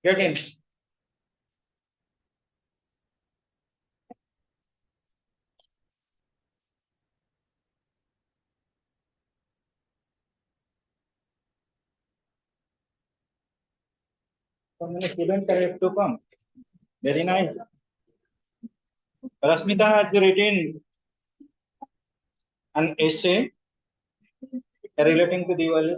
Get in. So many students are yet to come. Very nice. Rasmita has written an essay relating to Diwali.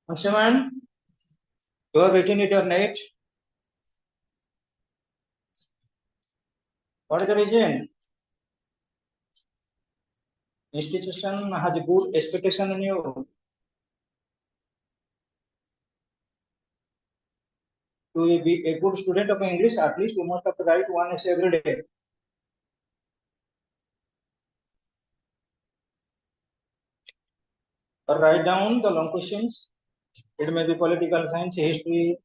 Anshuman, you have written it or not? What is the reason? Institution has a good expectation in you. To be a good student of English, at least you must have to write one essay every day. Or write down the long questions. It may be political science, history,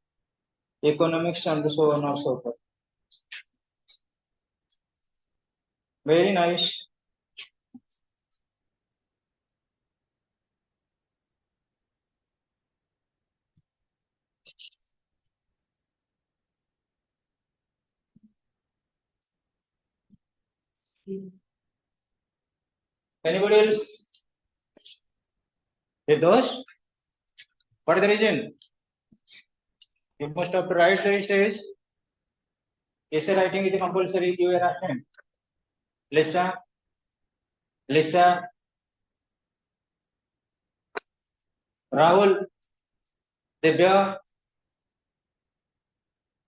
economics, and so on or so forth. Very nice. Anybody else? Those? What is the reason? You must have to write the essays. Essay writing is compulsory. You are asking. Lisa, Rahul, Divya.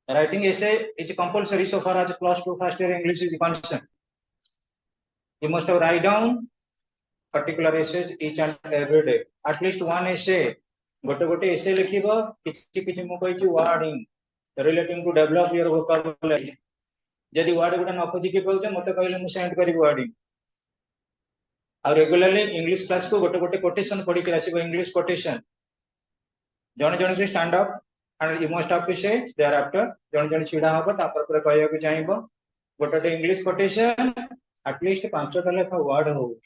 Writing essay is compulsory so far as class 2 first year English is concerned. You must have write down particular essays each and every day. At least one essay. गोटे essay लिखिबो किछि किछि मु कहिछि wording relating to develop your vocabulary. जदि word गुटा न खोजि के कहउछ मते कहले मु सेंड करिब wording. और रेगुलरली इंग्लिश क्लास को गोटे कोटेशन पढ़ी के आसीबो इंग्लिश कोटेशन. जण जण के stand up and you must have to say thereafter जण जण छिडा होबो तापर पर कहया के चाहबो गोटे इंग्लिश कोटेशन at least 5टा लेखा वर्ड हो.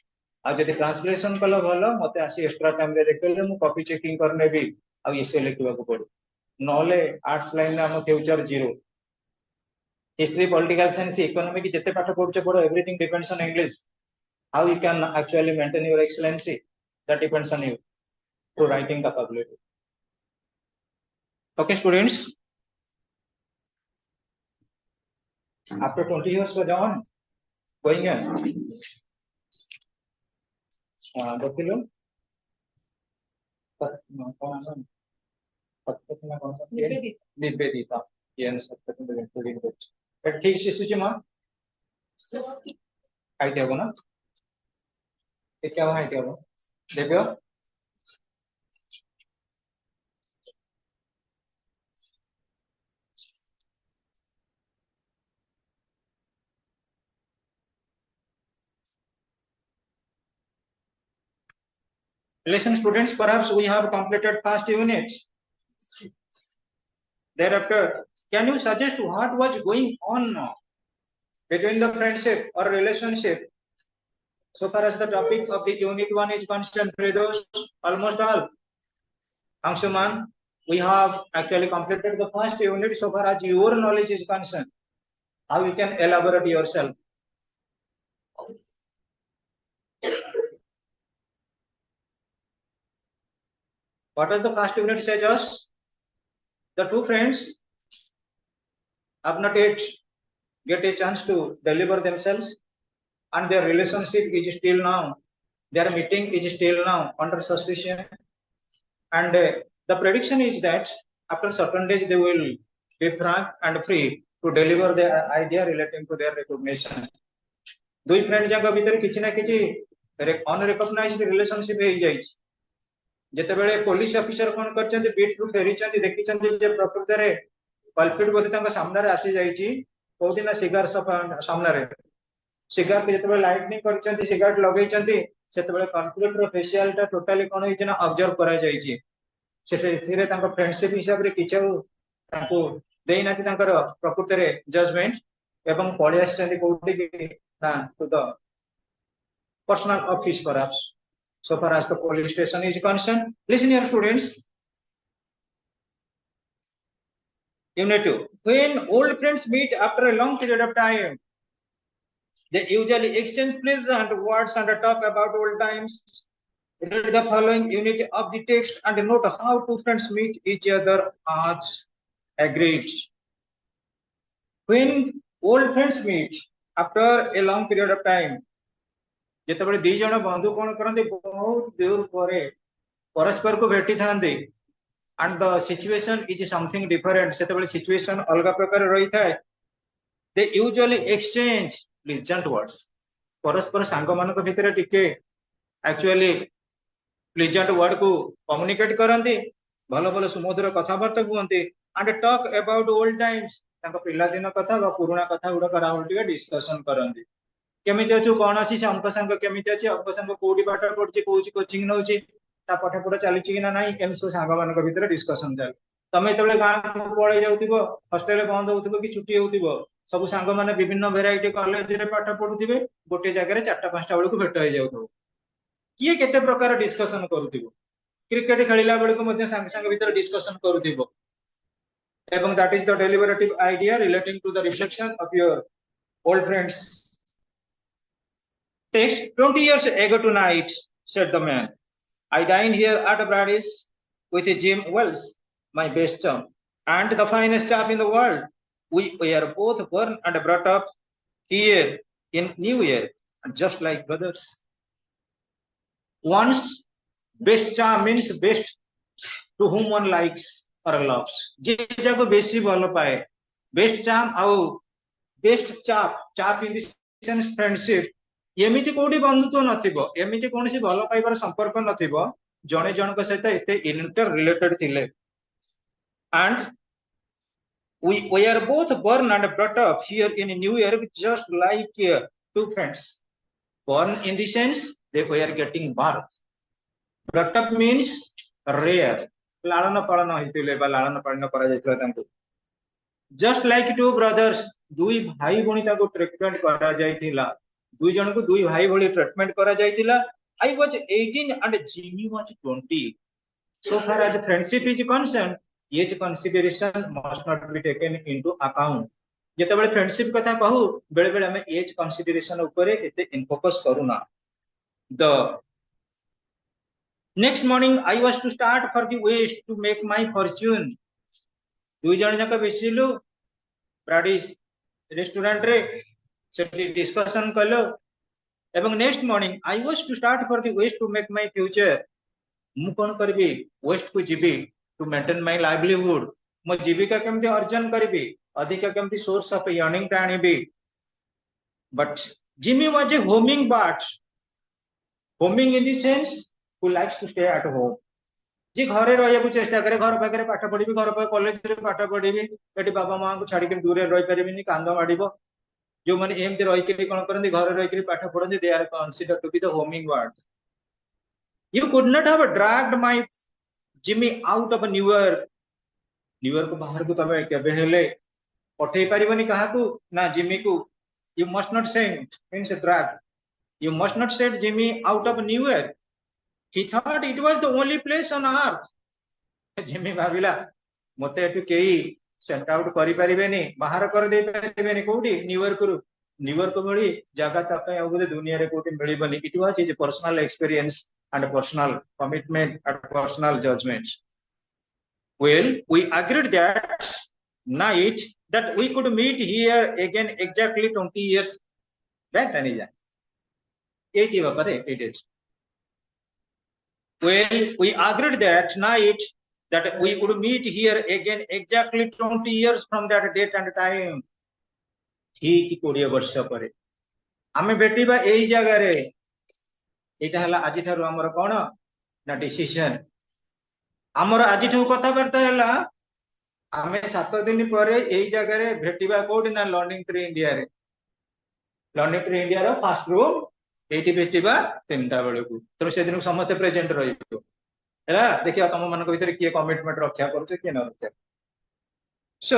आ जदि ट्रांसलेशन कलो भलो मते आसी एक्स्ट्रा टाइम रे देखले मु कॉपी चेकिंग करने भी आ एसे लिखबा को पड़ो. नले आर्ट्स लाइन हम future zero. History political science economic जते पाठ पढुछ पढो everything depends on English. How you can actually maintain your excellency, that depends on you to writing capability. Okay, students. After 20 years was on going on. Dokilo. Nivedita. Yes, but ठीक से सुचिमा. Idea हो ना? क्या है क्या वो? देखो. Listen, students, perhaps we have completed first unit. Thereafter, can you suggest what was going on between the friendship or relationship? So far as the topic of the unit 1 is concerned, Fredos, almost all. Anshuman, we have actually completed the first unit so far as your knowledge is concerned. How you can elaborate yourself? What does the first unit say us? The two friends have not yet get a chance to deliver themselves, and their relationship is still now, their meeting is still now under suspicion. And the prediction is that after certain days they will be frank and free to deliver their idea relating to their recognition. दुई friend जग भीतर किछि ना किछि unrecognised relationship हो जाए जितेबाला police officer कौन कर beat रु फेरी देखी प्रकृत में कल्प्रिट बोधे सामने आसी जाइए कौटी ना सिगार सामने सिगार को जो लाइटनिंग कर सिगारेट लगे कल्प्रिट रो फेशियल टा टोटली कौन होना ऑब्जर्व करा जाइए फ्रेंडशिप हिसाब से किसी देना प्रकृत में जजमेंट एवं पलि आसि कौटी ना to the personal office perhaps so far as the police station is concerned. Listen here students, unit 2. When old friends meet after a long period of time, they usually exchange pleasant words and talk about old times. Read the following unit of the text and note how two friends meet each other as agreed. When old friends meet after a long period of time, जितेबाला दी जन बंधु कौन करते बहुत दूर पर परस्पर को भेटी था and the situation is something different से situation अलग प्रकार रही था they usually exchange pleasant words परस्पर सांग मान भितर टिके actually pleasant word को communicate करते भल भल सुमधुर कथबार्ता कहते and talk about old times पिला दिन कथा पुराणा कथा गुड़ाक राहुल डिस्कसन करते केमी अच्छु कौन अच्छी से अंक सांग केमी अच्छी अंक सांग कौटी पाठ पढ़ी कौन कोचिंग नौ पाठ पढ़ा चली ना ना एम सब सांग मान भर डिस्कसन चले तुम जो गाँव पड़े जाऊ हस्टेल बंद हो कि छुट्टी हो सब सांग मैंने विभिन्न भेराइटी कॉलेज रे पाठ पढ़ुवे गोटे जगह 4-5टा बेलू भेट हो जाऊ किए केते प्रकार डिस्कसन करू क्रिकेट खेलला बेलू सांग सांग भर डिस्कसन करू एवं that is the deliberative idea relating to the reflection of your old friends. Text 20 years ago tonight, said the man. I dined here at Brady's with Jim Wells, my best chum, and the finest chap in the world. We were both born and brought up here in New York, just like brothers. Once, best chum means best to whom one likes or loves. जे जाको बेसी भल पाए best chum आउ best chap in the sense friendship एमती कौटी बंधुत्व नमती कौन सी भल पाइबार संपर्क नथिबो जने जनक सहित एते इंटर रिलेटेड थिले and we are both born and brought up here in New York just like two friends. Born in the sense they were getting birth. Brought up means rare लालन पालन होइतिले बा लालन पालन करा जायतिला तांको just like two brothers दुई भाई भणी ताको treatment करा जायतिला दुई जन को दुई भाई भली ट्रीटमेंट करा जायतिला. I was 18 and Jimmy was 20. So far as friendship is concerned, age consideration must not be taken into account. जेतेबेले फ्रेंडशिप कथा कहू बेले बेले हमें एज कंसीडरेशन ऊपर एते फोकस करूना. The next morning I was to start for the west to make my fortune. दुई जन जाक बेसिलु ब्राडीज रेस्टोरेंट रे सेटली डिस्कशन कलो एवं next morning I was to start for the west to make my future. मु कोन करबी वेस्ट को जीबी टू मेंटेन माय लाइवलीहुड मो जीविका केमती अर्जन करबी अधिक केमती सोर्स ऑफ अर्निंग टाणीबी. But Jimmy was a homing bird homing in the sense who likes to stay at home जी घरे रहिया चेष्टा करे घर पाखे पाठ पढ़ी घर पाखे कॉलेज रे पाठ पढ़ी ये बाबा माँ को छाड़ी दूर रही पारे कांद माड़ जो मैंने एमती रही कौन करते घर रही पाठ पढ़ते they are consider to be the homing bird. You could not have dragged my Jimmy out of New York बाहर को तबे केबे हेले पठे परिबनी कहा को ना जिमी को. You must not send means drag you must not send Jimmy out of New York. He thought it was the only place on earth. Jimmy भाविला मते एटु केही सेंट आउट करि परिबेनी बाहर कर दे परिबेनी कोठी न्यूयॉर्क भली जगह तपे आगुदे दुनिया रे कोठी मिलिबनी. It was his personal experience and personal commitment and personal judgments. Well, we agreed that night that we could meet here again exactly 20 years back. Tanija 80 bakare 8 days. Well, we agreed that night that we could meet here again exactly 20 years from that date and time. ठीक 20 वर्ष पर आमे बेटीबा एई जगह रे एटा हला आजि थारु हमर कोन ना डिसीजन हमर आजि ठु कथाबार्ता हला आमे 7 दिन परे एई जगह रे भेटिबा कोड ना लर्निंग ट्री इंडिया रे learning tree India row first room एठी भेटिबा 3टा बेलकू तमे से दिन समस्त प्रेजेंट रहिबो हला देखिया तम मन को भीतर किए कमिटमेंट रक्षा करछ कि न रक्षा so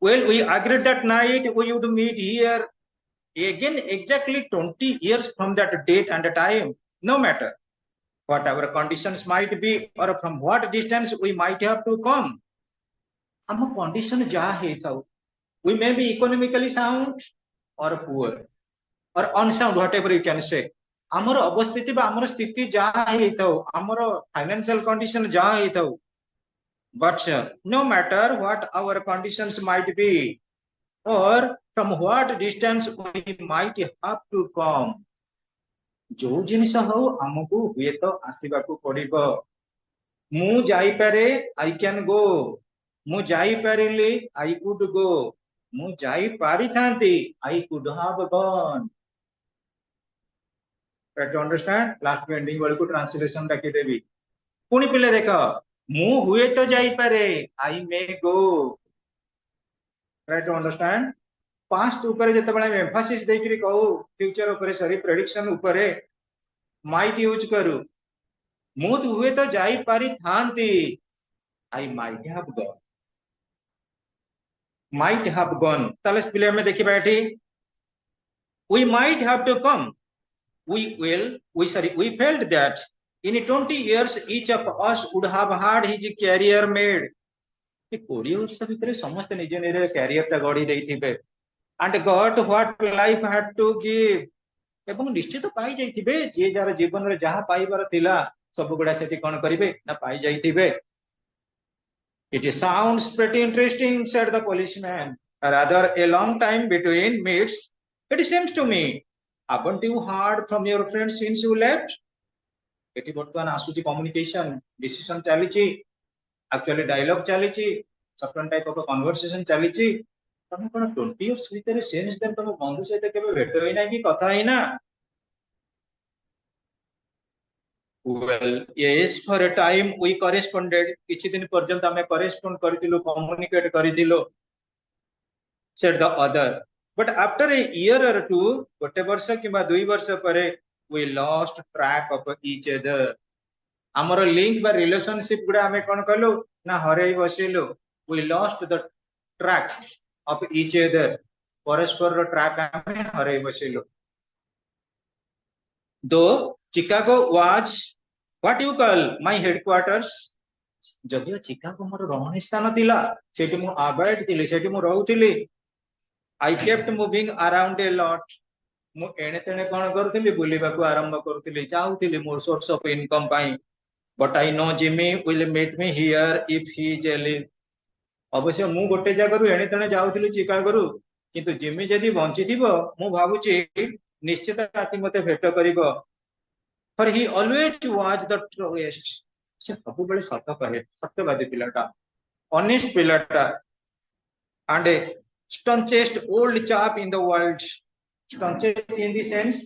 well we agreed that night we would meet here again exactly 20 years from that date and time no matter what our conditions might be or from what distance we might have to come our condition ja he thau we may be economically sound or poor or unsound whatever you can say ଆମର ଅବସ୍ଥିତି ବା ଆମର ସ୍ଥିତି ଯାହା ହେଇଥାଉ ଆମର financial condition ଯାହା ହେଇଥାଉ but no matter what our conditions might be or from what distance we might have to come जो जिनिस हो हमको हुए तो आसीबाकू पड़िबो मु जाई पारे आई कैन गो मु जाई पारिली आई कुड गो मु जाई पारि थांती I could have gone try to understand last ending वाले को ट्रांसलेशन डाकी देवी पुनी पिले देखो मु हुए तो जाई पारे आई मे गो try to understand past ऊपर जते बळे एम्फासिस देकरी कहू फ्यूचर ऊपर सॉरी प्रेडिक्शन ऊपर माइट यूज करू मु तो हुए तो जाई पारि थांती आई माइट हैव गॉन ताले पिले में देखि बैठी we might have to come we felt that in 20 years each of us would have had his career made 20 वर्ष भितर समस्त निज निज कैरियर ता गढ़ी देथिबे and got what life had to give एवं निश्चित पाई जाइथिबे जे जार जीवन रे जहा पाइबार थिला सब गुडा सेठी कोन करिवे ना पाई जाइथिबे it sounds pretty interesting said the policeman rather a long time between meets it seems to me haven't you heard from your friends since you left एटी वर्तमान आसुची कम्युनिकेशन डिसीजन चलीची एक्चुअली डायलॉग चलीची सर्टेन टाइप ऑफ कन्वर्सेशन चलीची तमे कोन 20 years भीतर since then तमे बंधु सहित केबे भेट होई ना कि कथा होई ना well yes for a time we corresponded किछि दिन पर्यंत हमें करेस्पोंड करथिलो communicate करथिलो said the other but after a year or two गोटे वर्ष किबा 2 वर्ष परे we lost track of each other amar link ba relationship guda ame kon kalo na harei basilu we lost the track of each other परस्पर track ame harei basilu though Chicago was what you call my headquarters जदियो Chicago मोर रहणी स्थान थिला सेठी मु avoid थिली सेठी मु रहउथिली I kept moving around a lot मु एने तेने कोन करथिली बुलीबा को आरंभ करथिली चाहूथिली मोर सोर्स ऑफ इनकम पाई but I know Jimmy will meet me here if he is live अवश्य मु गोटे जगह एने तेने जाउथिली चिकागो रु किंतु जिमी जदी बंची थिबो मु भाबुची निश्चित राति मते भेट करिवो for he always was the truest से सब बेले सत कहे सत्यवादी पिलाटा ऑनेस्ट पिलाटा and a staunchest old chap in the world staunchest in the sense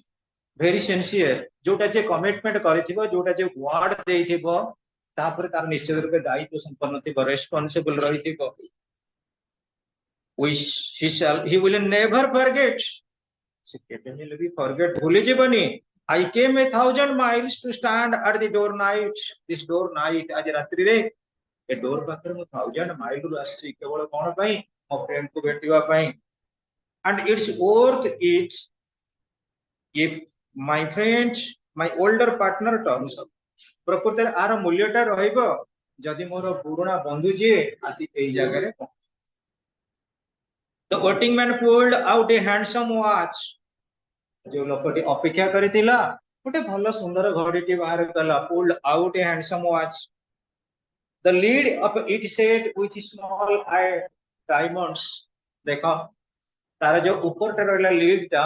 very sincere जोटा जे कमिटमेंट करिथिबो जोटा जे वर्ड देइथिबो तापर तार निश्चित रूपे दायित्व संपन्न थिबो responsible रहिथिबो he will never forget से केते will be forget भूली जेबनी I came 1,000 miles to stand at the door night this door night आज रात्रि रे ए डोर पाखर मु 1000 माइल रु आसी केवल कोन पई मो फ्रेंड को भेटिवा पई and it's worth it if my friend my older partner turns up प्रकृति आर मूल्यटा रहइबो जदि मोर पुराना बंधु जे आसी एई जगह रे the voting man pulled out a handsome watch जो लोकटी अपेक्षा करितिला गोटे भलो सुंदर घड़ीटी बाहर कला pulled out a handsome watch the lead of it said with small diamonds देखो तार जो ऊपर टा रहला लीड टा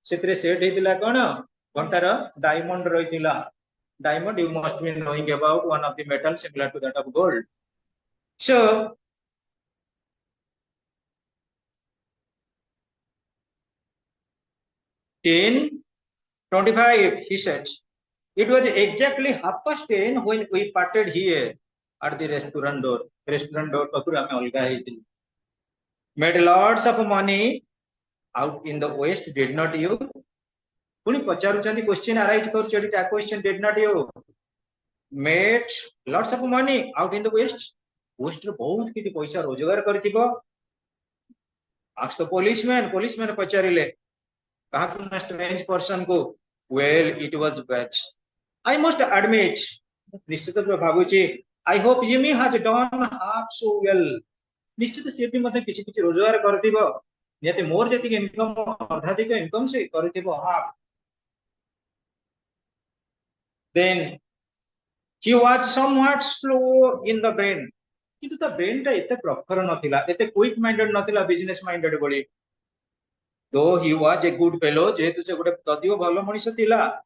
सेतरे सेट हेतिला कोन घंटार डायमंड रहितिला diamond you must be knowing about one of the metal similar to that of gold so 25, he said. It was exactly 10:30 when we parted here at the restaurant door. Restaurant door pakuru ame alga heitil. Made lots of money out in the west, did not you? Puni pacharuchandi question arise karuchandi, that question did not you? Made lots of money out in the west. West रे बहुत किती पैसा रोजगार करथिबो. Asked the policeman पचारिले काहाकु ना strange person को. Well, it was bad. I must admit, निश्चित रूपे भाबुची, I hope Jimmy has done half so well. निश्चित से भी मते किछि किछि रोजगार करथिबो. नियति मोर जति इनकम अर्धाधिक इनकम से करथिबो half. Then he was somewhat slow in the brain. किंतु ता ब्रेन टा एते प्रखर नथिला, एते क्विक माइंडेड नथिला, business minded buddy. Though he was a good fellow, जेतु से गोटे तदियो भलो मनिष थिला.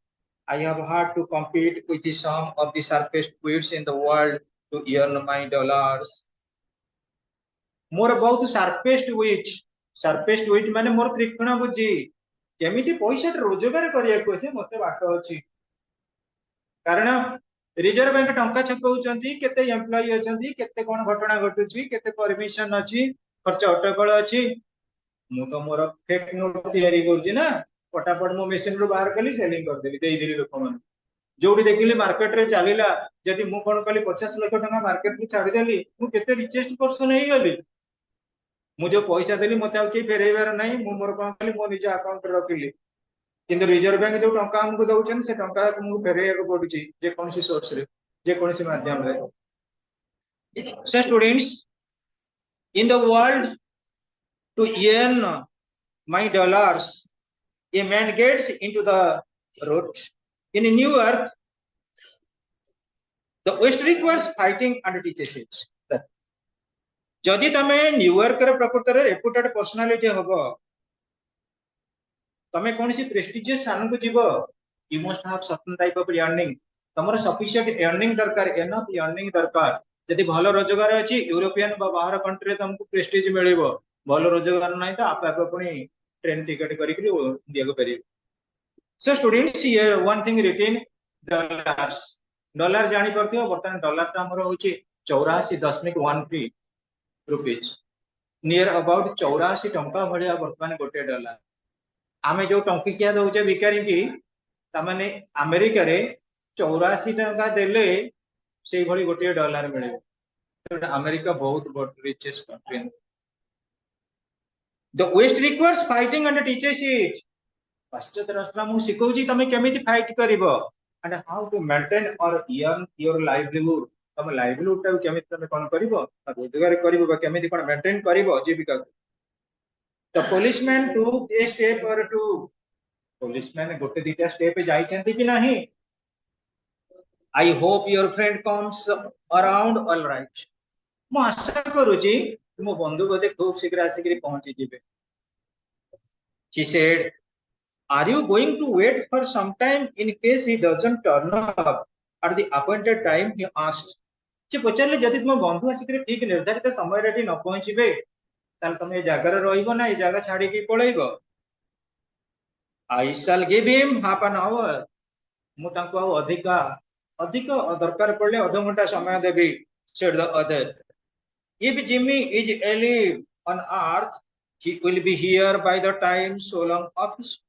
I have had to compete with some of the sharpest wits in the world to earn my dollars. मोर बहुत sharpest wit माने मोर त्रिकोण बुद्धि. केमिति पैसा रोजगार करिया को से मते बाट अछि. कारण रिजर्व बैंक टंका छकौचंती, केते एम्प्लॉय अछंती, केते कोन घटना घटुची, केते परमिशन अछि, खर्च अटकळ अछि. मु तो मोर फेक नोट तयारी करछि ना, फटाफट मो मशीन रो बाहर कली सेलिंग कर देली, देई दिली लोक मन. जोडी देखिली मार्केट रे चालीला, जदि मु कोन कली 50 लाख टका मार्केट रे छाडी देली, मु केते रिचेस्ट पर्सन हेई गली. मु जो पैसा देली मते आ के फेरेइबार नाही, मु मोर कोन कली मो निज अकाउंट रे रखिली. किंतु रिजर्व बैंक जो टंका हमको दउछन से टंका हमको फेरेया को पडुची, जे कोनसी सोर्स रे, जे कोनसी माध्यम रे. So students, in the world, to earn my dollars, a man gets into the road. In New York, the West requires fighting and teaches it. जदि तमे न्यूयॉर्क रे प्रकृत रे रेपुटेड पर्सनालिटी हबो, तमे कोनसी प्रेस्टिजियस स्थान को जीवो, you must have certain type of earning. तमरो सफिशिएंट अर्निंग दरकार, एनफ अर्निंग दरकार. जदि भलो रोजगार अछि, यूरोपियन बा बाहर कंट्री रे तुमको प्रेस्टिज मिलिबो. भलो रोजगार नाही तो आप पुनी ट्रेन टिकट करिकरी इंडिया को फेरी. So students, here one thing written dollars. Dollar जानि परथियो, बर्तन डॉलर ता हमरो होची 84.13 रुपीज, नियर अबाउट 84 टंका भलिया वर्तमान गोटे डॉलर. आमे जो टंकिया दउचे भिखारी की, तमाने अमेरिका रे 84 टंका देले से भली गोटे डॉलर मिले. अमेरिका बहुत richest country. The West requires fighting and teaches it. पाश्चात्य राष्ट्र मु सिखौची तमे केमिति फाइट करिवो, and how to maintain or earn your livelihood. तमे लाइवलीहुड टा केमिति तमे कोन करिवो, रोजगार करिवो बा केमिति कोन मेंटेन करिवो जीविका. The policeman took a step or two. Policeman गोटे दिटा स्टेप जाइछंती कि नाही. I hope your friend comes around all right. मु आशा करूची तुम बंधु बोधे खूब शीघ्र आसिकरी पहुंची जिबे. She said, are you going to wait for some time in case he doesn't turn up at the appointed time, he asked. से पचारले जदि तुम बंधु आसिकरी ठीक निर्धारित समय रे न पहुंचीबे, ताल तुम ए जागा रे रहिबो ना, ए जागा छाडी के पळैबो. I shall give him half an hour. मु तांको अधिक दरकार पड़ले आधा घंटा समय देबी, said the other. If Jimmy is alive on earth, he will be here by the time so long office.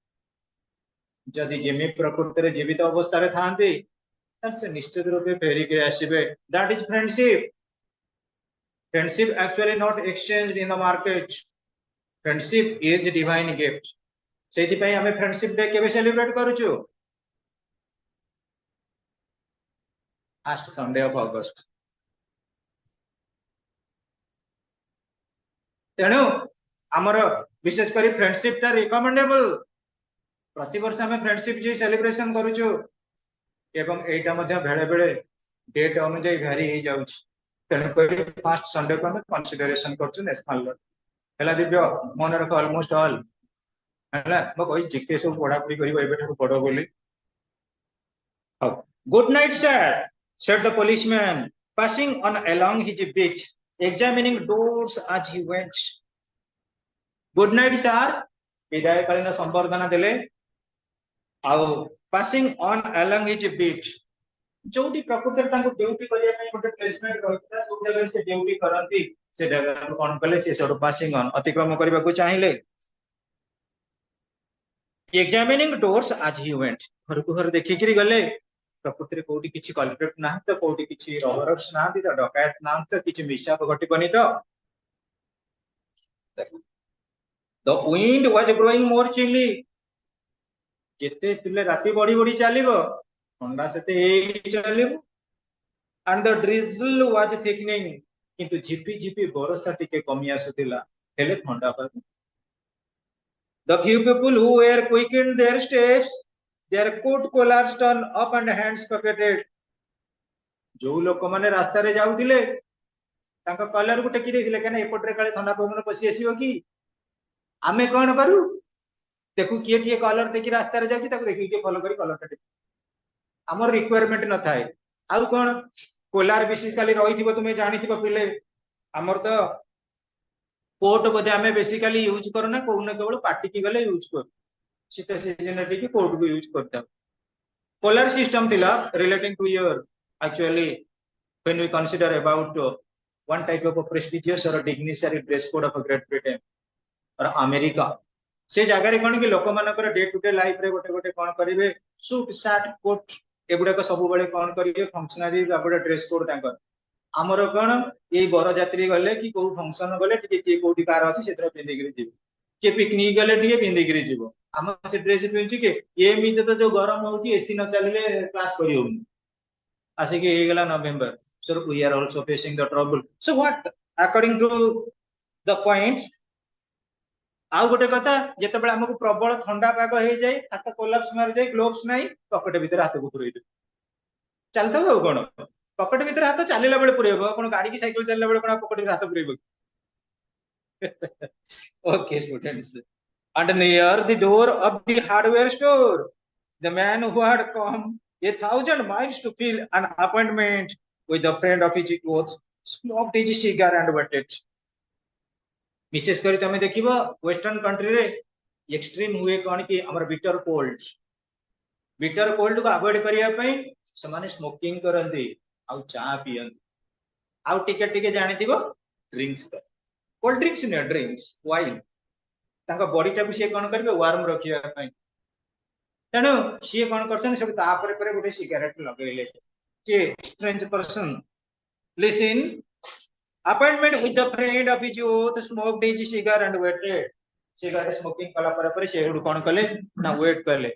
जदि जिमी प्रकृति रे जीवित अवस्था रे थांती, तब से निश्चित रूप से फेरी के आसीबे. That is friendship. Friendship actually not exchanged in the market. Friendship is divine gift. सेति पई हमें फ्रेंडशिप डे केबे celebrate करूछु? Last Sunday of August. तेणु आमर विशेष करी फ्रेंडशिप टा रिकमेंडेबल. प्रति वर्ष हमें फ्रेंडशिप जे सेलिब्रेशन करूछु, एवं एटा मध्ये बेले बेले डेट अनुसार वेरी हे जाउछ. तेणु करी फर्स्ट संडे को हम कंसीडरेशन करछु नेशनल डे. हला दिव्य मन रख ऑलमोस्ट ऑल हला म कहि जिके सब पढा पढी करिवो एबेठू पढो बोली. Good night sir, said the policeman, passing on along his beat, examining doors as he went. Good night sir, विदाय कालीन संबर्धना देले. ଆଉ passing on along his beat जोटी प्रकृति तांको ड्यूटी करिया पई गोटे प्लेसमेंट रहितला जो जगह से ड्यूटी करंती से जगह कोन कले से सब पासिंग ऑन अतिक्रम करबा को चाहिले एग्जामिनिंग डोर्स आज ही वेंट घर को घर देखि करी गले प्रकृति रे कोठी किछि कल्प्रिट ना तो कोठी किछि रॉबर्स ना दी तो डकैत ना तो किछि मिसाप घटी बनी तो the wind was growing more chilly जेते पिले राती बड़ी बड़ी चलिबो ठंडा सेते एई चलिबो and the drizzle was thickening किंतु झिपी झिपी बरसा टिके कमी आसुतिला हेले ठंडा पाग the few people who were quickened their steps their coat collars turned up and hands pocketed जो लोक माने रास्ता रे जाउतिले तांका कलर को टेकी देथिले केना एपटरे काले ठंडा पवन पसी आसीबो की आमे कोन करू देखु किए किए कलर टेकी रास्ता रे जाउची ताको देखि के फॉलो करी कलर टे हमर रिक्वायरमेंट न थाए आउ कोन कोलार बेसिकली रही तुम्हें जानी पिले आमर तो कोट बोधे आम बेसिकली यूज करना कौन केवल पार्टी की गले यूज कर शीत सीजन कोट को यूज करता कोलार सिस्टम थिला relating to your actually when we consider about one type of prestigious और dignitary dress code of Great Britain और अमेरिका से जगह कौन कि लोक मानकर डे टू डे लाइफ रे गोटे गोटे कौन करेंगे सूट सार्ट कोट एगुड़ाक सब बड़े कौन करेंगे फंक्शनारी ड्रेस कोड तांकर आमर कौन ये बर जात्री गले कि कौ फंक्शन गले किए कौटी कार अच्छी से पिंधिक जी किए पिकनिक गले पिंधिक जीव आम से ड्रेस पिंधु कि एमती तो जो गरम हो एसी न चलिए क्लास कर आसिक होगा November so we are also facing the trouble so what according to the point आउ गोटे कथा जिते आमको प्रबल ठंडा पाग हो जाए हाथ कोलाप्स मारी जाए ग्लोव्स ना पकेट भितर हाथ को पुरई चलता कौन पकेट भितर हाथ चलला बेले पुरेब कौन गाड़ी की साइकिल चलला बेले कौन पकेट हाथ पुरेब okay students and near the door of the hardware store the man who had come 1,000 miles to fill an appointment with a friend of his youth smoked his cigar and waited विशेष कर तुम देखिबो western country रे extreme हुए कौन कि हमर bitter cold को avoid करिया पई समाने स्मोकिंग करंदी आउ चा पियंदी आउ टिके टिके जानिथिबो ड्रिंक्स कर कोल्ड ड्रिंक्स ने ड्रिंक्स वाइन तांका बॉडी टाकु से कोन करबे वार्म रखिया पई तनो से कोन करछन सब तापरे परे गोटे सिगरेट लगेले के strange person listen appointment with the friend of his youth smoked his cigar and waited cigarette smoking kala pare se hedu kon kale na wait kale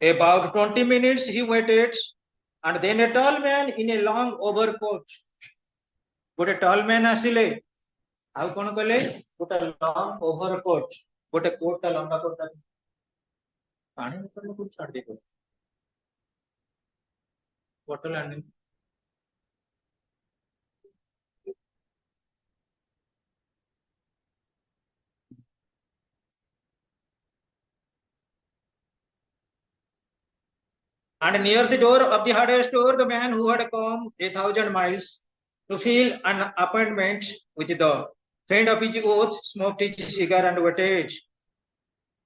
about 20 minutes he waited and then a tall man in a long overcoat gote tall man asile au kon kale gote long overcoat gote coat ta lamba coat ta pani bottol ko chhad de bottle and near the door of the hardware store the man who had come 1,000 miles to fill an appointment with the friend of his youth smoked his cigar and waited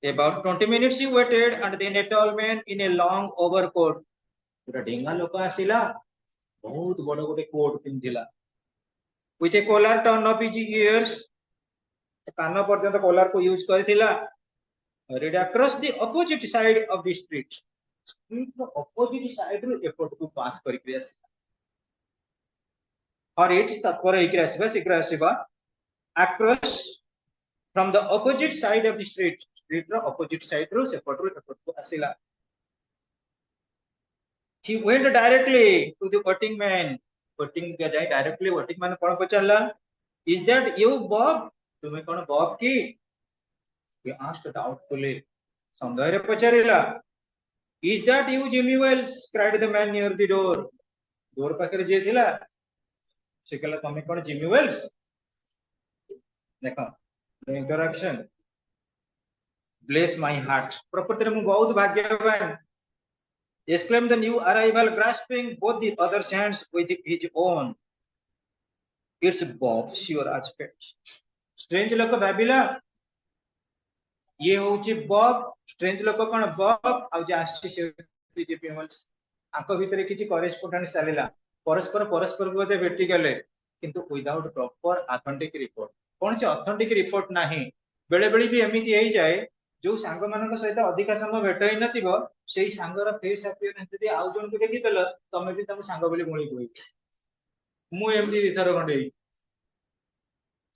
about 20 minutes he waited and then a tall man in a long overcoat पूरा ढेंगा लोक आसिला बहुत बड़ गोटे coat पिंधिला with a collar turn up his ears कान पर्यंत collar को use करथिला read across the opposite side of the street opposite side रो एपट को पास करि क्रियास और एट तत्पर हे क्रियासबा शीघ्र आसीबा across from the opposite side of the street row opposite side रो सेपट को आसिला he went directly to the voting man voting के जाए directly voting man कौन पचारला is that you Bob तुम्हें कौन Bob की he asked doubtfully संदेह रे पचारिला is that you Jimmy Wells cried the man near the door पाखरे जे थिला से कहला तुम्हें कौन Jimmy Wells देखो the interaction bless my heart प्रकृति रे मु बहुत भाग्यवान exclaimed the new arrival grasping both the other's hands with his own it's Bob sure aspect strange लोक भाबिला ये होची बब स्ट्रेंज लोक कौन बब आउ जे आस्टी से पीएमएल्स आंको भितर किछि करेस्पोंडेंस चलिला परस्पर परस्पर को जे भेटी गले किंतु विदाउट प्रॉपर ऑथेंटिक रिपोर्ट कौन से ऑथेंटिक रिपोर्ट नाही बेले बेले भी एमिति हेई जाए जो सांग मानक सहित अधिक समय भेट ही नथिबो सेही सांगर फेस अपीयरेंस जदी आउ जन को देखि देल तमे भी तम सांग बोली गुणी कोइ मु एमिति दिथर खंडे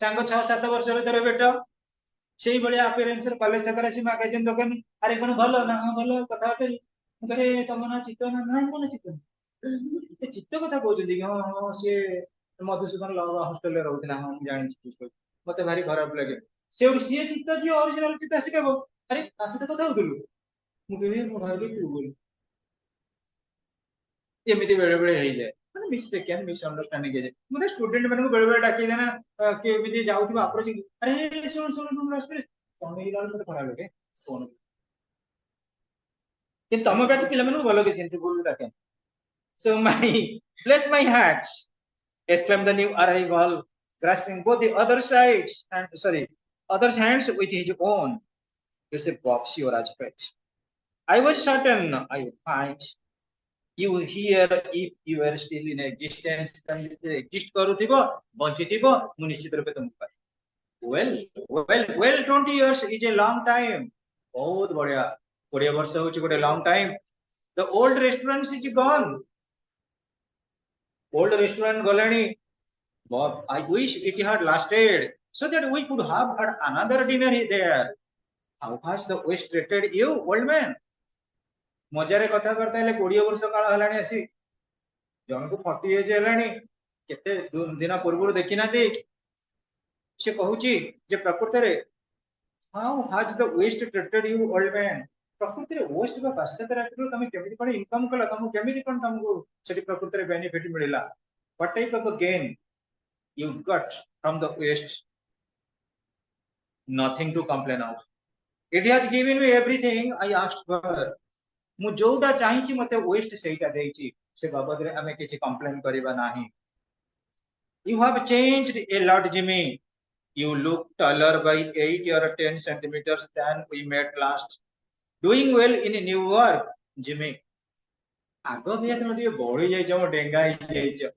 सांग 6-7 वर्ष रे थरे भेट सेही बळे अपीयरेंस कॉलेज छकरा सी मैगजीन दोकान अरे कोन भलो ना हां भलो कथा करी करे तम ना चित्त ना ना कोन चित्त ए चित्त कथा कहउछन कि हां हां से मधुसूदन लव हॉस्टल रे रहउतिला हां मु जानि छी मते भारी खराब लागे से सी चित्त जी ओरिजिनल चित्त से कहबो अरे आसे तो कथा होतलु मु कहबी मु भाबी तू बोल एमिति बेले बेले हेई जाय माने मिस्टेक एंड मिसअंडरस्टैंडिंग हे जाय मते स्टूडेंट माने को बेले बेले डाकी देना के एमिति जाउथिबा अप्रोच अरे सुन सुन सुन रास्ते तमे इलाल मते खराब लागे फोन कि तम बैच पिला माने भलो के चिंतु बोल डाके so my bless my heart exclaimed the new arrival grasping both the other sides and sorry other's hands with his own it's a box your aspect I was certain I would find you here if you were still in existence exist करूथिबो बंचिथिबो मु निश्चित रूपे तुमको पाए well 20 years is a long time बहुत बढ़िया 20 वर्ष होची गोटे long time the old restaurants is gone old restaurant golaनी but I wish it had lasted so that we could have had another dinner there how has the west treated you old man मजारे कथा करता है 20 वर्ष काल हलाणी आसी जन को 40 as हलाणी केते दिन पूर्व देखि नाती से कहूची जे प्रकृति रे how has the west treated you old man प्रकृति रे वेस्ट बा पाश्चात्य राष्ट्र तमे केमिति कोन इनकम कला तम केमिति कोन तमको सेठी प्रकृति रे बेनिफिट मिलिला what type of gain you got from the west nothing to complain of it has given me everything I asked for मु जोटा चाहिछि मते वेस्ट सेटा देछि से बाबद रे हमें किछि कंप्लेन करबा नाही you have changed a lot Jimmy you look taller by 8 or 10 centimeters than we met last doing well in new work jimmy आगो भी तुम टिके बढी जाई छ डेंगा ही जाई छ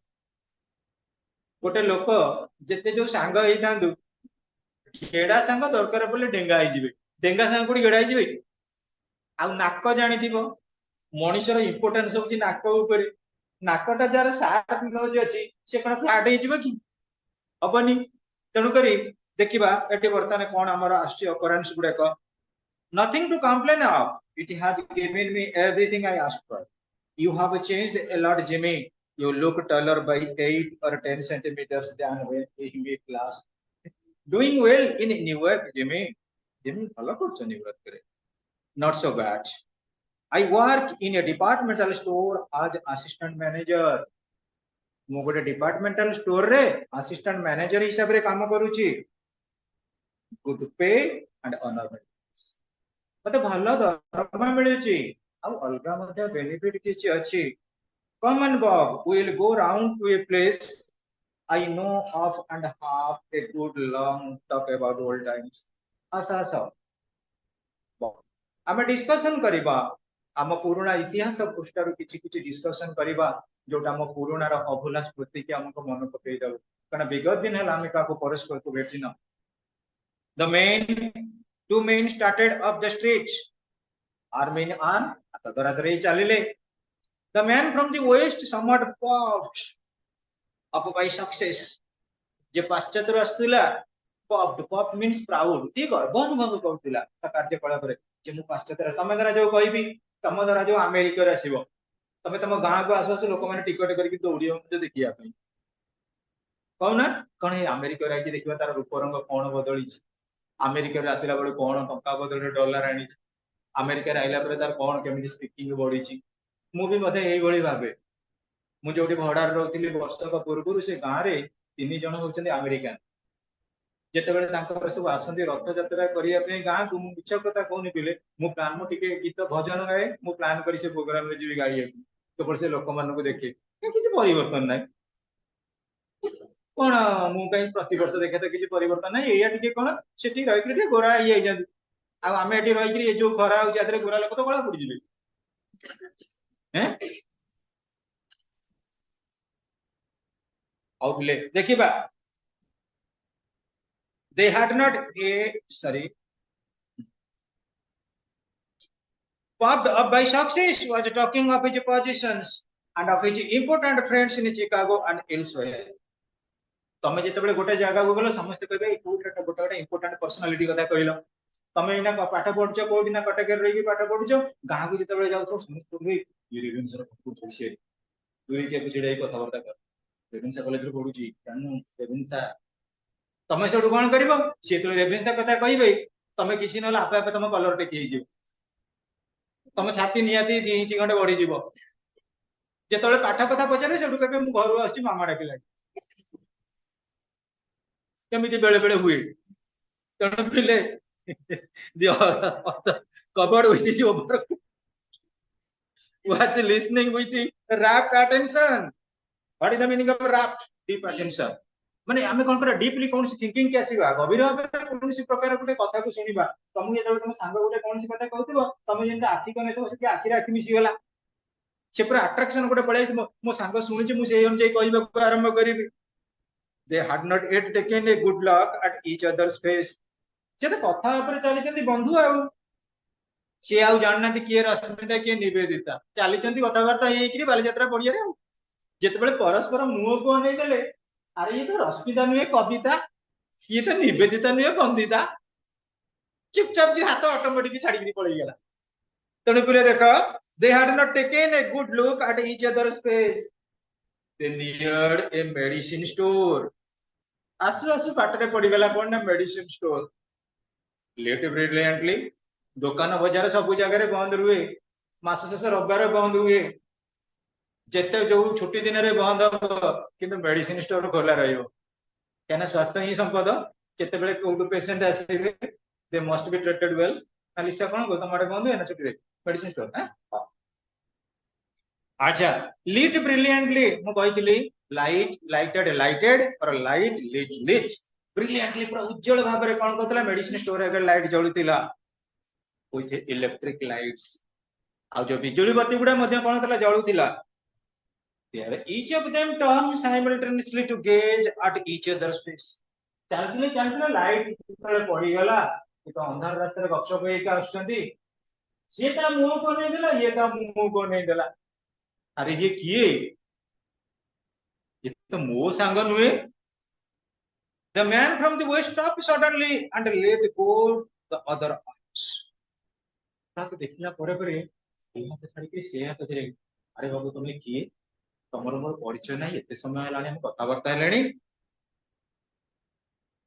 गोटे लोक जेते जो सांग हेई थांदु गेडा सांग दरकार पले डेंगा ही जिवे डेंगा सांग कोडी गेडा ही जिवे आ नाक जानिथिबो मनुष्यर इंपोर्टेंस होची नाक ऊपर नाकटा जार शार्प नोज अछि से कोन फ्लैट ही जिवो कि हबनी तेणु करी देखिबा एटी वर्तमान कोन हमर आस्टी ऑकरेंस गुडे को nothing to complain of it has given me everything I asked for you have changed a lot Jimmy you look taller by 8 or 10 centimeters than when we met last doing well in new work Jimmy Jimmy भलो करछ new work करे not so bad I work in a departmental store as assistant manager मु गोटे departmental store रे assistant manager हिसाब रे काम करूची गुड पे एंड ऑनर मते भलो दरमा मिलुची आ अलगा मध्ये बेनिफिट किछि अछि come on Bob we will go round to a place I know half and half a good long talk about old times आसा आसा हमें डिस्कशन करिबा आम पुराना इतिहास पृष्ठार किछि किछि डिस्कशन करिबा जोटा हम पुराना रो अभुला स्मृति के हमको मन पकई दउ कारण विगत दिन हला हमें काको परस्पर को भेटिना the men two men started up the streets army आन तदरा दरे चलिले the man from the west somewhat puffed up by success जे पाश्चात्य आस्तुला पफ्ड पफ मींस प्राउड ठीक है बहुत अनुभव करतिला ता कार्यकलाप रे जे मु पाश्चात्य तमे द्वारा जो कहबी तम द्वारा जो अमेरिका रे आसीबो तमे तम गाँ को आसो लोक मैंने टिकट करके दौड़ी देखिया कहना कौन अमेरिका रही देखा तार रूप रंग कौन बदली अमेरिका आसला बेले कौन टंका बदल डॉलर आनी अमेरिका आइला तार कौन केमी स्पीकिंग बढ़ी मुझे यही भावे मुझे भड़ार रोली वर्षक पूर्व से गाँव में 3 जन होती अमेरिकान जिते सब आसती रथ यात्रा करने गाँव को मिछ कथा कहनी पिले प्लान मुझे गीत भजन गाए मु प्लान कर प्रोग्राम में जी गाई केवल से लोक मान देखे किसी परिवर्तन ना कौन मुझे प्रति वर्ष देखे तो किसी परिवर्तन ना ये कौन से रही गोरा ही आम एटी रही जो खरा हो गोरा लोक तो कला पड़ी देखिबा they had not puffed up by success was talking of his positions and of his important friends in Chicago and elsewhere. तमे जेतेबेले गोटे जगह को गलो समस्त कहबे कोटे गोटे इंपोर्टेंट पर्सनालिटी कथा कहलो तमे इना पाठ पढछो कोडी ना कटक रे रही पाठ पढछो गां को जेतेबेले जाउथो समस्त कहबे ये रेवेन्सा को जोइसे दुई के बुझिडे कथा वार्ता कर रेवेन्सा कॉलेज रे पढुची कानु रेवेन्सा तमे सेडु कोन करबो से तो रेवेन्सा कथा कहबे तमे किसी न आपे आपे तमे कलर टेकी हे जिवो तमे छाती नियाती 2 इंच घंटे बढ़ी जीवो जेतबेले पाठ कथा पचारे सेडु कहबे मु घर आछि मामा डाकिला केमिति बेले बेले हुए तण पिले covered with his over was listening with rapt attention. What is the meaning of rapt? Deep attention. माने आमे कोन करा डीपली कोन सी थिंकिंग के आसीबा गभीर भाबे कोन सी प्रकार गुटे कथा को सुनिबा तुम जेतबे तुम सांग गुटे कोन सी कथा कहथिबो तुम जेंता आखि कने तो से आखि राखि मिसी गेला से पूरा अट्रैक्शन गुटे पळाई मो सांग सुनिछि मु से अनुसार कहबा को आरंभ करिबि they had not yet taken a good look at each other's face से तो कथा ऊपर चली चंदी बंधु आउ से आउ जानना किए रश्मिता किए निवेदिता चली चंदी कथावार्ता ये बालीजात्रा पड़िया रे जेतेबेले परस्पर मुह को नहीं देले अरे ये तो रश्मिता नुहे कविता ये तो निवेदिता नुहे बंदिता चुपचाप की हाथ ऑटोमेटिक छाड़ी पड़े गला तेणु पिले देख they had not taken a good look at each other's face they neared a medicine store आसु आसु पाटरे पड़ी गला कोन ना मेडिसिन स्टोर लेट ब्रिलियंटली दुकान बाजार सब जगह बंद रुए मास शेष रविवार बंद हुए जेते जो छुट्टी दिन रे बंद हो किंतु मेडिसिन स्टोर खोला रहियो केना स्वास्थ्य ही संपद केतेबेले कोड पेशेंट आसीबे they must be treated well खाली से कोन गो तमारे बंद है ना छुट्टी रे मेडिसिन स्टोर हां अच्छा लीट ब्रिलियंटली मु कहितली lighted or light lit brilliantly पूरा उज्जवल भाव रे कोन कहतला मेडिसिन स्टोर रे लाइट जळुतिला with electric lights आ जो बिजुली बत्ती गुडा मध्ये कोन कहतला जळुतिला there each of them turned simultaneously to gaze at each other's face चलतिले लाइट तळे पड़ी गला तो अंधार रास्ता रे गपसप होई का आछंती से ता मुंह को नहीं देला ये ता मुंह को नहीं देला अरे ये किए ये तो मो सांग नुए the man from the west stopped suddenly and let go the other arms ताको देखला परे परे एहा तो छाड़ी के से हाथ धरे अरे बाबू तुमे किए तमरो मोर परिचय नाही एते समय लानी हम कथा वार्ता लेनी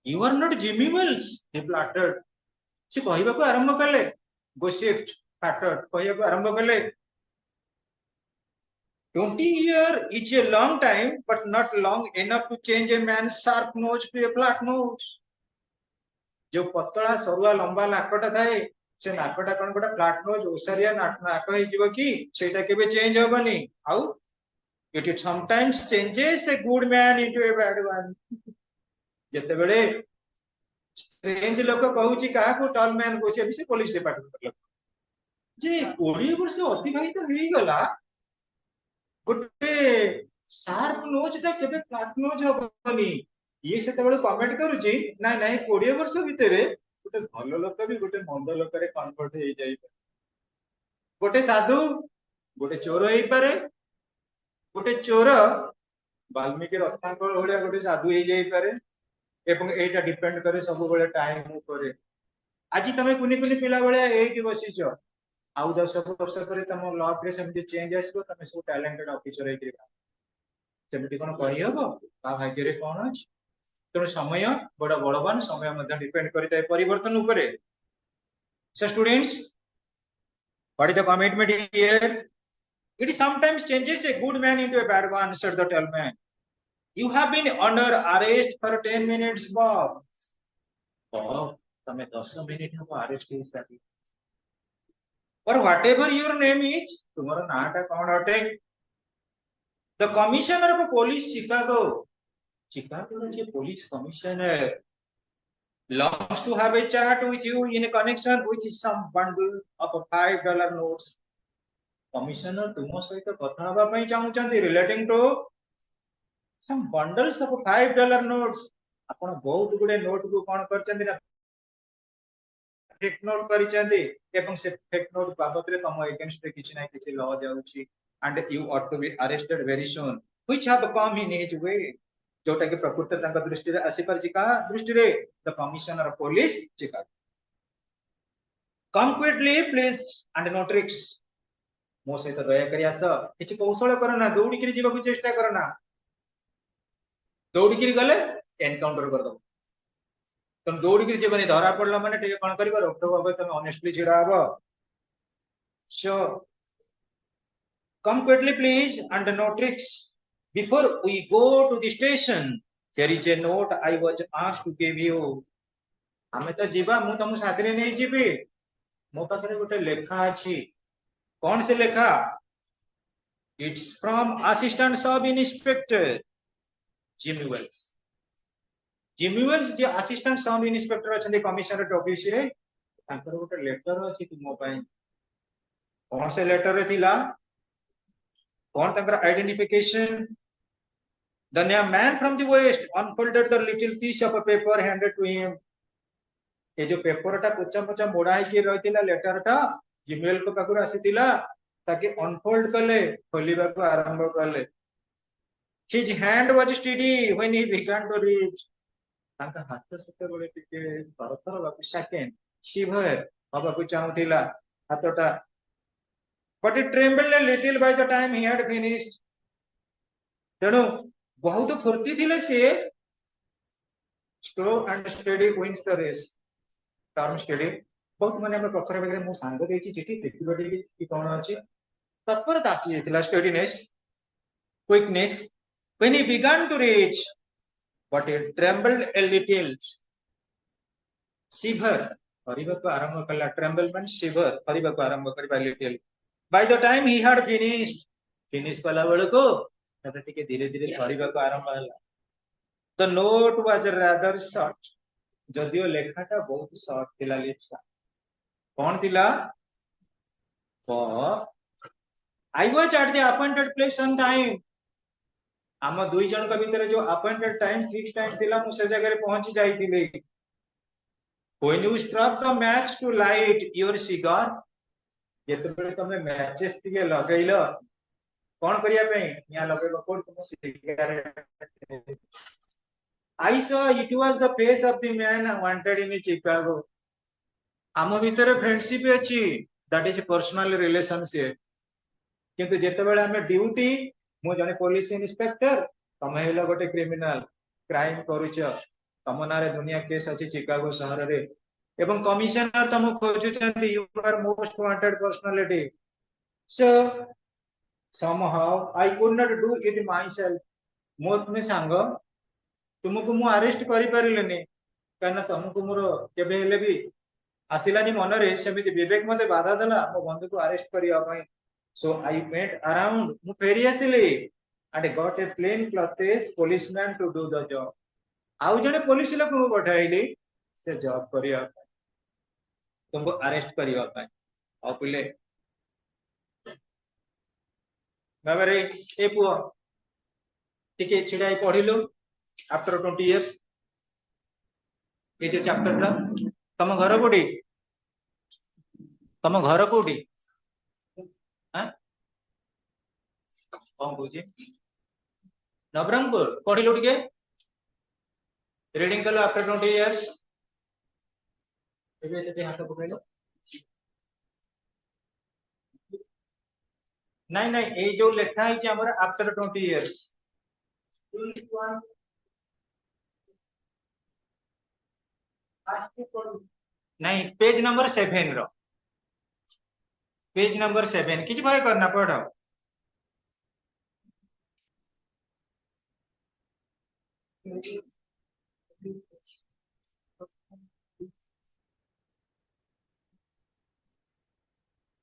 you are not Jimmy Wells he flattered से कहबा को आरंभ करले गोसिप्ट फैक्टर कहबा को आरंभ करले 20 years is a long time, but not long enough to change a man's sharp nose to a flat nose. जो पतला सरुआ लंबा नाकटा थाए से नाकटा कोन गोटा फ्लैट नोज ओसरिया नाक हे जीव की सेटा केबे चेंज होबनी आउ it sometimes changes a good man into a bad one जते बेले स्ट्रेंज लोक कहूची काहा को टॉल मैन को से भी पुलिस डिपार्टमेंट जे 20 वर्ष अतिबाहित होई गला गोटे शार्प नोज ता केबे फ्लैट नोज होबनी ये सेते बेले कमेंट करूची नाही नाही 20 वर्ष भितरे गोटे भलो लोक भी गोटे मंद लोक रे कन्वर्ट हे जाई गोटे साधु गोटे चोर हे पारे गोटे चोर वाल्मीकि रत्नाकर होलिया गोटे साधु हे जाई पारे एवं एटा डिपेंड करे सब बेले टाइम ऊपर आज तमे कुनी कुनी पिला बेले एठी बसिचो आउ 10 वर्ष पर तुम लॉ रे सेमती चेंज आसो तुम सब टैलेंटेड ऑफिसर हे करिबा सेमती कोन कहि हबो का भाग्य रे कोन अछि तो समय बड़ा बड़वान समय मध्ये डिपेंड करता है परिवर्तन ऊपर so students what is the commitment here it sometimes changes a good man into a bad one said the tall man you have been under arrest for 10 minutes bob तमे 10 मिनिट हो arrest हे साथी or whatever your name is तुम्हारा नाटा कौन हटे the commissioner of police chicago रे जे police commissioner longs to have a chat with you in connection with some bundle of $5 notes. Commissioner तुम सहित कथा हबा पई चाहूचंती relating to some bundles of $5 notes. आपण बहुत गुडे नोट को कोन करचंती ना फेक नोट करिचंती एवं से फेक नोट बाबत रे तम अगेंस्ट रे किछि ना किछि लॉ जाउची and you ought to be arrested very soon, which have come in his way. जोटा कि प्रकृत तांका दृष्टि रे आसी परछि का दृष्टि रे the commissioner of police Chicago. Come quickly please and no tricks. मो सहित दया करी आस किछि कौशल करना दौड़ी करी जीवा को चेष्टा करना दौड़ी करी गले एनकाउंटर कर दो तुम दौड़ी करी जीवनी धरा पड़ला माने टिके कोन करिवो रोक भाबे तुम ऑनेस्टली छिड़ा हबो. So come quickly please and no tricks. Before we go to the station, there is a note I was asked to give you. हमें तो जीवा मु तुम साथ रे नहीं जीबी मो पाखरे गोटे लेखा अछि. कौन से लेखा? It's from assistant sub inspector Jimmy Wells. Jimmy Wells जे assistant sub inspector अछन कमिश्नरेट ऑफिस रे तांकर गोटे लेटर अछि तुम पई. कौन से लेटर रे थिला कौन तांकर identification? The man from the west unfolded the little piece of a paper handed to him. ये जो पेपर टा कुचा कुचा मोड़ा है कि रहतिला लेटर टा जिमेल को पाखुर आसीतिला ताकि अनफोल्ड कले खोलिबा को आरंभ कले. His hand was steady when he began to read. तांका हाथ सते बळे टिके तरतर बाकी सेकंड शिवर बाबा को चाहुतिला हाथटा. But it trembled a little by the time he had finished. तेणु बहुत फुर्ती थिले से slow and steady wins the race. Term steady बहुत माने हम प्रखर बगरे मो सांग देछि चिठी देखिबा देछि कि कोन अछि तत्परता आसी जेतिला steadiness quickness. When he began to reach but it trembled a little. Shiver परिबा को आरंभ कला. ट्रेम्बल मान शिवर परिबा को आरंभ करबा little. By the time he had finished finish कला बेल को तबे टिके धीरे धीरे परिबा को आरंभ हला. The note was rather short. जदियो लेखाटा बहुत शॉर्ट थिला लिखा. कौन थिला? I was at the appointed place on time. आम दुई जन का भीतर जो अपॉइंटेड टाइम फिक्स टाइम थिला मु से जगह रे पहुंची जाईतिले. When you struck the match to light your cigar, जेतबेले तमे मैचेस टिके लगैलो कोन करिया पे या लगैलो कोन तुम cigarette. I saw it was the face of the man wanted in Chicago. आम भीतर फ्रेंडशिप अछि दैट इज पर्सनल रिलेशनशिप. किंतु जेतबेले हमें ड्यूटी मु जने पुलिस इंस्पेक्टर तमे हेलो गोटे क्रिमिनल क्राइम करूछ तम नारे दुनिया केस अछि चिकागो शहर रे एवं कमिश्नर तम खोजुचंती you are most wanted personality. So somehow I could not do it myself. मो तुमे सांग तुमको मु अरेस्ट करि परिलेनी काना तुमको मोर केबे हेले भी आसिलानी मनरे सेमिति विवेक मते बाधा देला मो बंधु को अरेस्ट करिया पई. So I went around मु फेरी आसिली and got a plain clothes policeman to do the job. आउ जने पुलिस लोक को पठाइली से जॉब करिया तुमको अरेस्ट करिया पई. आ पिले बाबरे ए पुओ टिके छिडाई पढिलो आफ्टर 20 इयर्स ए जे चैप्टर रा. तम घर कोडी तम घर कोडी हां कोन बुझी नवरंगपुर पढिलो टिके रीडिंग कलो आफ्टर 20 इयर्स. एबे ते हाथ पकड़लो नहीं नहीं ए जो लेखा है हमर आफ्टर 20 इयर्स नहीं पेज नंबर 7 रो पेज नंबर 7 किछ भाई करना पड़ो.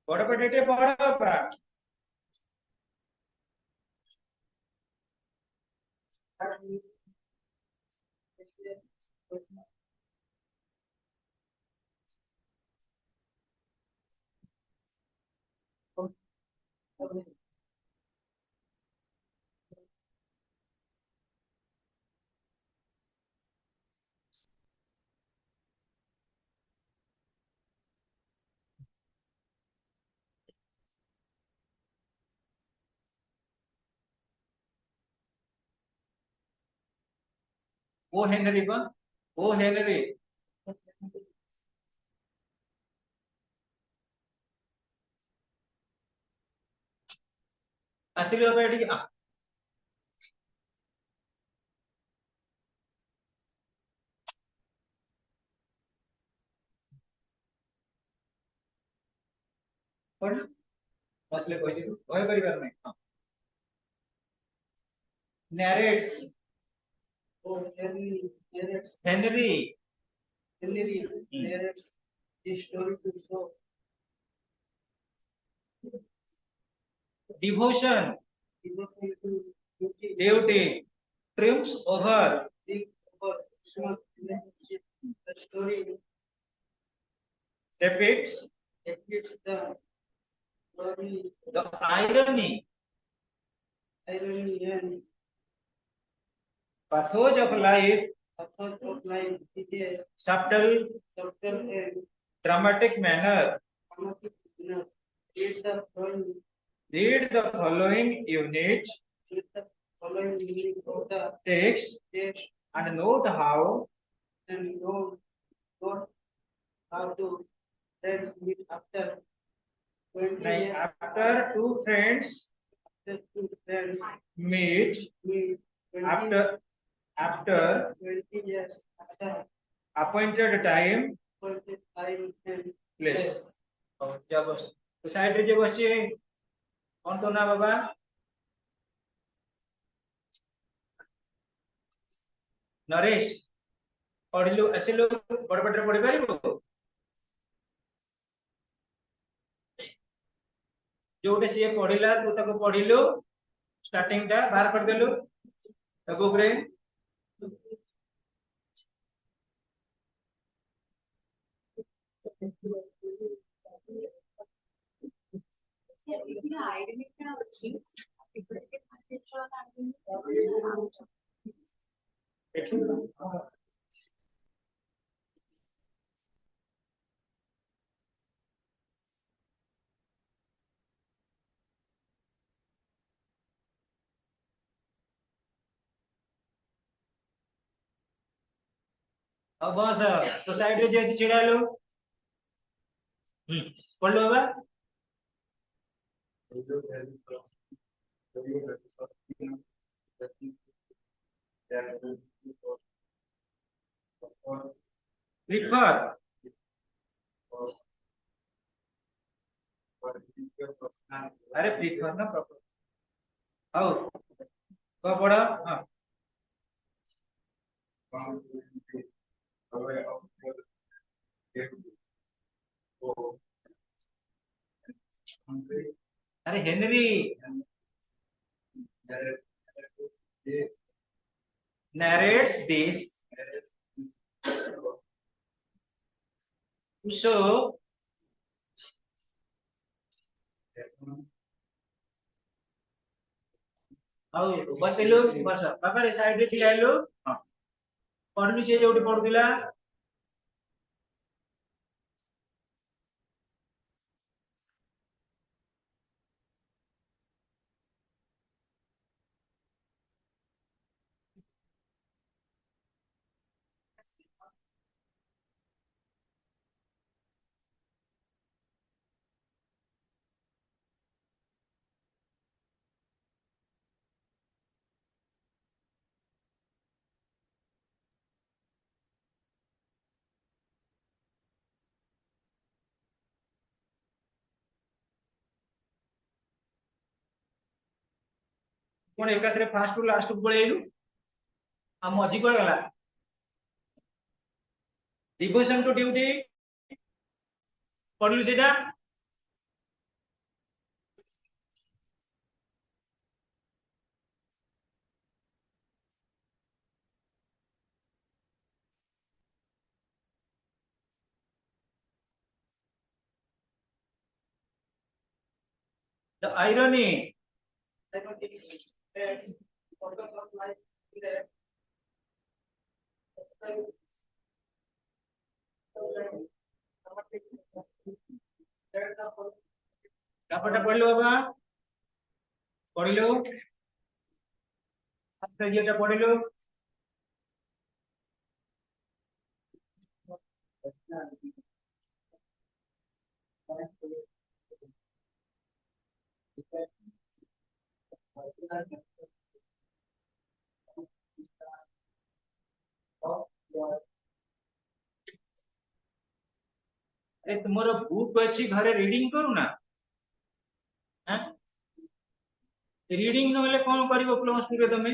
बड़ पटेटे पढ़ो पा O Henry ba? O Henry. ଆସିଲି ବାବା ଏଠିକି କଣ ଆସିଲେ କହିଦେବି କହିପାରିବାର ନାହିଁ narrates Henry narrates the story to show devotion duty triumphs over small relationship. The story depicts the glory, the irony and pathos of life, it is subtle and dramatic manner. Read the following unit of the text and note how to friends meet after 20 years. After two friends meet after 20 years after appointed time and place. क्या बस तो side रे जे बसची कोण तो ना बाबा नरेश पढ़िलु आसिलु बड़पटरे पढ़ि पारिबो जोटे सी पढ़िला तू ताको पढ़िलु स्टार्टिंग टा बाहर कर देलु बुक रे अब बस तो साइड रे जे छिड़ालु पढ़ लो बाबा prefer अरे prefer ना proper आओ को पढ़ा हां अरे Henry narrates this to show ଆଉ ବସିଲୁ ବସ ବାବା ରେ ସାଇଡ ରେ ଛିଡା ହେଲୁ ହଁ ପଢିଲୁ ସେ ଯୋଉଠି ପଢୁଥିଲା कोन एकाथरे फास्ट टू लास्ट को पळेइलु आ मजी कोड गला डिवोशन टू ड्यूटी पढलु सेटा The irony. Kapan pढ़ लो बाबा पढ़ लो ये पढ़ लो अरे तुम्हारा बुक अच्छी घरे रीडिंग करू ना रीडिंग नहले कौन करिवो प्लस 2 रे तमे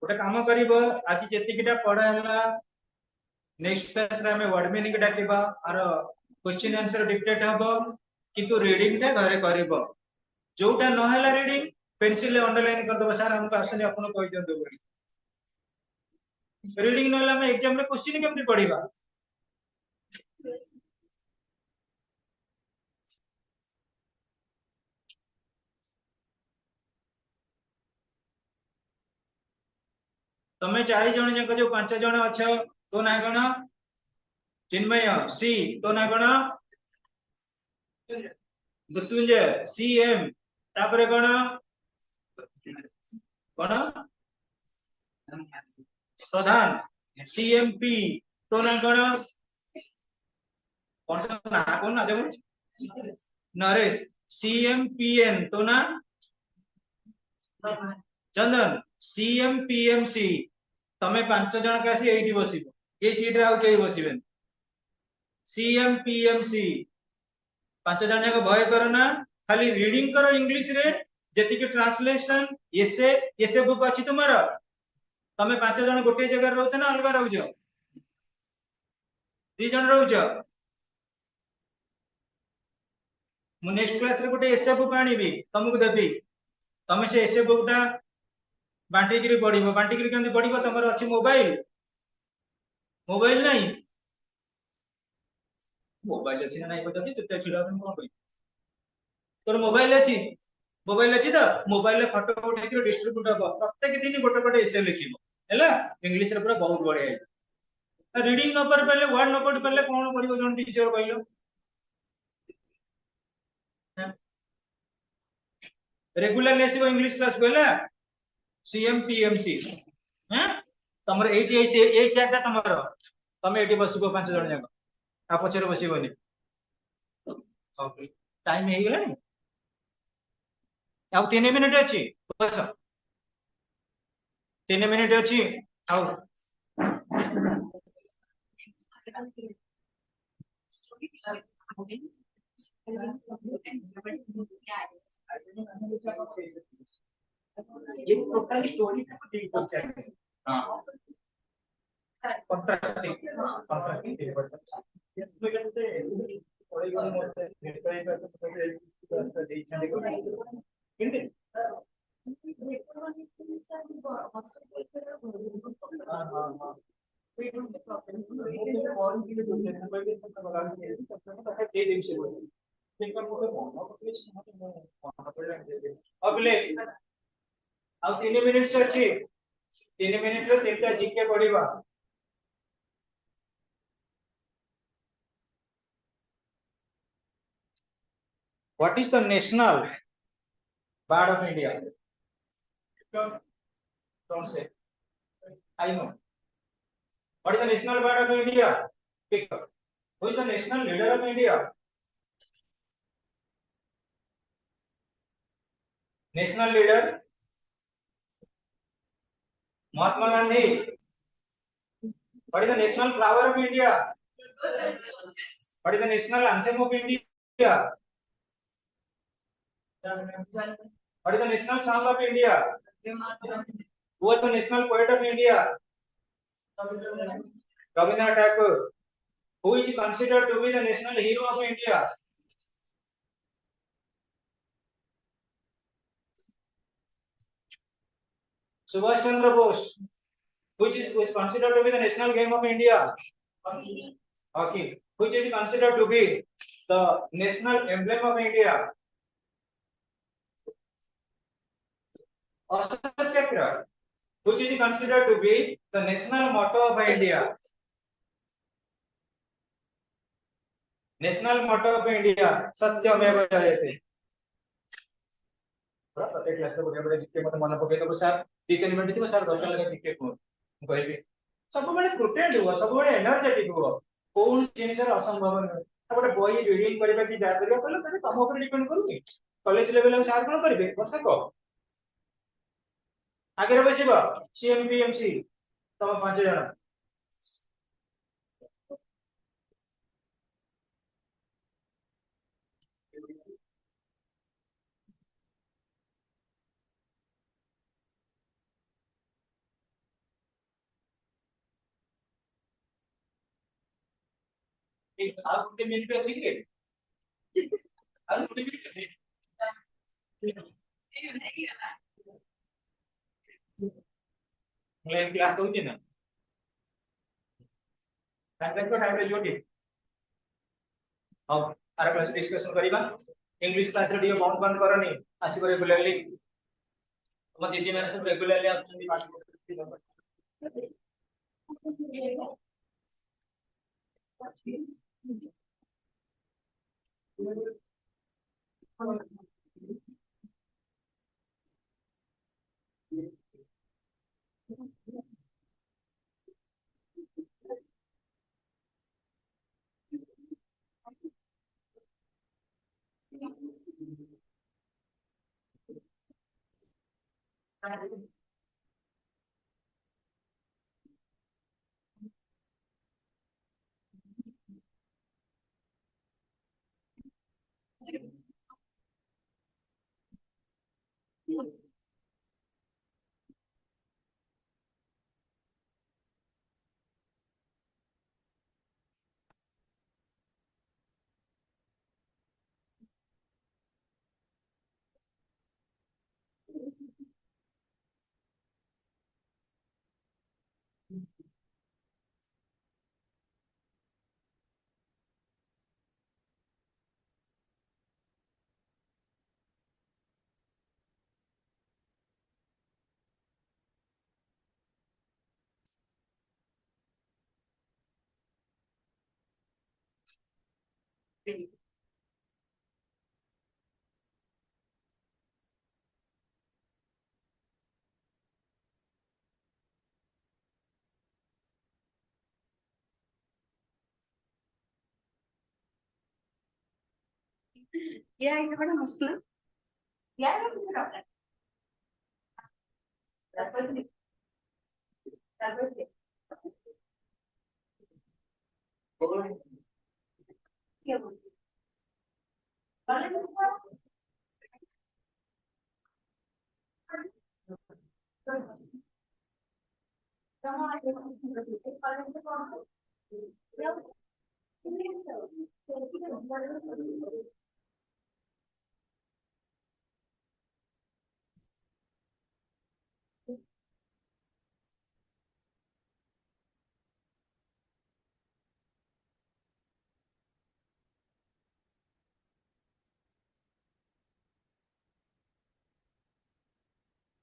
गोटे काम करिवो आज जेतिकिटा पढ़ा हला नेक्स्ट क्लास रे हमें वर्ड मीनिंग डाकिबा आर क्वेश्चन आंसर डिक्टेट हबो किंतु रीडिंग टा घरे करिवो जोटा न हला रीडिंग पेंसिल ले अंडरलाइन कर दबो सर हमको आसने अपन कहि दियंतो रीडिंग न हला हम एग्जाम रे क्वेश्चन केमति पढ़िबा तमे चारि जण जक जो पांच जण अछ तो ना कोन चिन्मय सी तो ना कोन मृत्युंजय सीएम तापरे कोन कोन प्रधान सीएमपी तो ना कोन कौन सा ना कोन ना जब नरेश सीएमपीएन तो ना चंदन सीएमपीएमसी तमे पांच जण कासी एठी बसिबो ए सीट रे आउ के बसिबेन सीएमपीएमसी पांच जण जाक भय करो ना खाली रीडिंग करो इंग्लिश रे जेति के ट्रांसलेशन एसे बुक अछि तुम्हारा तमे पांच जण गोटे जगह रहउछ ना अलग रहउछ दी जण रहउछ मु नेक्स्ट क्लास रे गोटे एसे बुक आनिबी तुमको देबी तमे से एसे बुक ता बांटी गिरी पढ़िबो बांटी गिरी केमति पढ़िबो तमरो अछि मोबाइल मोबाइल नहीं मोबाइल अछि ना नहीं पता चुपचाप छिड़ा कोन कोन तोर मोबाइल अछि त मोबाइल ले फोटो उठै के डिस्ट्रीब्यूट हबो प्रत्येक दिन गोटे गोटे एसे लिखिबो हैला इंग्लिश रे पूरा बहुत बढ़िया है रीडिंग न कर पहले वर्ड न पढ़ पहले कोन पढ़िबो जन टीचर कहलो रेगुलर लेसिबो इंग्लिश क्लास कहला सीएमपीएमसी हैं तमर एटी ए चारटा तमर तमे एटी बसिबो पांच जण जाक आ पछरे बसिबोनी टाइम हे गेला अब 3 मिनिट अछि बस 3 मिनिट अछि आउ ये टोटल स्टोरी का ठीक पहुंचा हां कॉन्ट्रास्टिंग कॉन्ट्रास्टिंग ये तो कहते पढ़ेगा मत निर्णय का तो पहले देख हिंदी हां हां हां फॉर्म के लिए जो है मोबाइल में पता लगा के दे देंगे से बोल ठीक है मुझे अगले अब 3 मिनिट से अच्छी 3 मिनिट रे तीनटा GK पढ़िबा What is the national bird of India? Don't say. I know. What is the national bird of India? Pick up. Who is the national leader of India? National leader? Mahatma Gandhi. What is the national flower of India? What is the national anthem of India? What is the national song of India? Who is the national poet of India? Rabindranath Tagore. Who is considered to be the national hero of India? Subhash Chandra Bose. Which is considered to be the national game of India? Okay, which is considered to be the national emblem of India? Ashok Chakra, which is considered to be the national motto of India. National motto of India, Satyameva Jayate. प्रत्येक class रे बडे बडे जिके मते मन पके तो sir 2-3 minute थी सर 10 लगे जिके को कहबी सब बडे प्रोटेक्ट हो सब बडे एनर्जेटिक हो कोन जिनिस रे असंभव न बडे बॉय रीडिंग करबा की जा करियो कहले तने तम ऊपर डिपेंड करूनी कॉलेज लेवल में सर कोन करबे बस को आगे रे बसिबा सीएमपीएमसी तम 5 जण एक आ गुटे मिनिट अछि कि आ गुटे मिनिट मैं क्लास होची ना टाइम रे जोटी अब आर क्लास डिस्कशन करिबा इंग्लिश क्लास रे दियो बाउंड बंद करनी आसी करे रेगुलरली हम दीदी मैंने सब रेगुलरली आछन पाठ करते Ya, itu pada muslim. Ya, itu benar. Dapat ini. Dapat ini. Ya, Bu. Kalau itu kamu ada kalau itu ya, ini